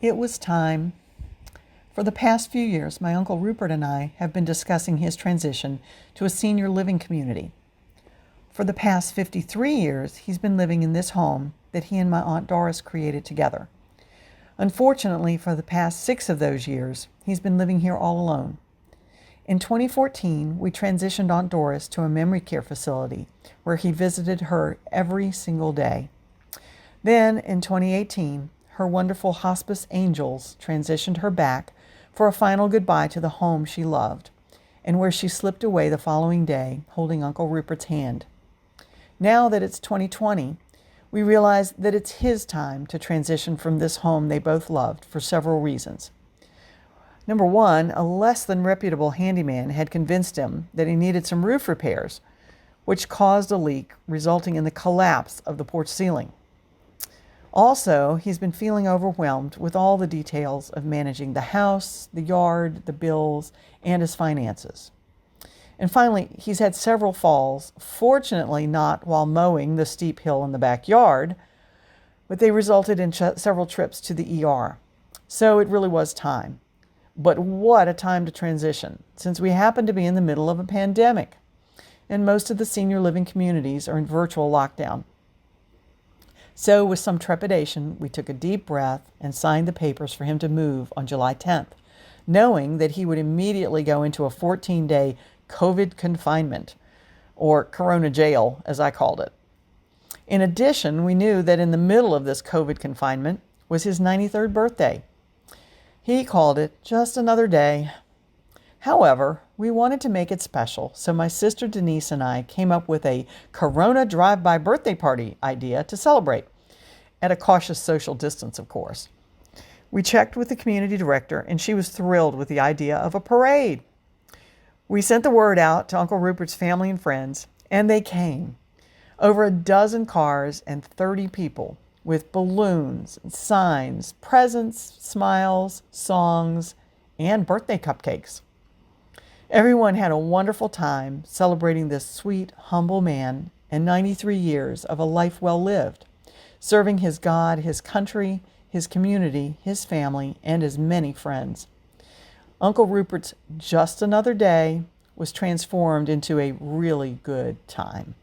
It was time. For the past few years, my Uncle Rupert and I have been discussing his transition to a senior living community. For the past 53 years, he's been living in this home that he and my Aunt Doris created together. Unfortunately, for the past 6 of those years, he's been living here all alone. In 2014, we transitioned Aunt Doris to a memory care facility where he visited her every single day. Then, in 2018, her wonderful hospice angels transitioned her back for a final goodbye to the home she loved, and where she slipped away the following day holding Uncle Rupert's hand. Now that it's 2020, we realize that it's his time to transition from this home they both loved for several reasons. Number one, a less than reputable handyman had convinced him that he needed some roof repairs, which caused a leak, resulting in the collapse of the porch ceiling. Also, he's been feeling overwhelmed with all the details of managing the house, the yard, the bills, and his finances. And finally, he's had several falls, fortunately not while mowing the steep hill in the backyard, but they resulted in several trips to the ER. So it really was time. But what a time to transition, since we happen to be in the middle of a pandemic, and most of the senior living communities are in virtual lockdown. So with some trepidation, we took a deep breath and signed the papers for him to move on July 10th, knowing that he would immediately go into a 14-day COVID confinement, or Corona jail, as I called it. In addition, we knew that in the middle of this COVID confinement was his 93rd birthday. He called it just another day. However, we wanted to make it special, so my sister Denise and I came up with a Corona drive-by birthday party idea to celebrate, at a cautious social distance, of course. We checked with the community director, and she was thrilled with the idea of a parade. We sent the word out to Uncle Rupert's family and friends, and they came. Over a dozen cars and 30 people, with balloons, signs, presents, smiles, songs, and birthday cupcakes. Everyone had a wonderful time celebrating this sweet, humble man and 93 years of a life well lived, serving his God, his country, his community, his family, and his many friends. Uncle Rupert's just another day was transformed into a really good time.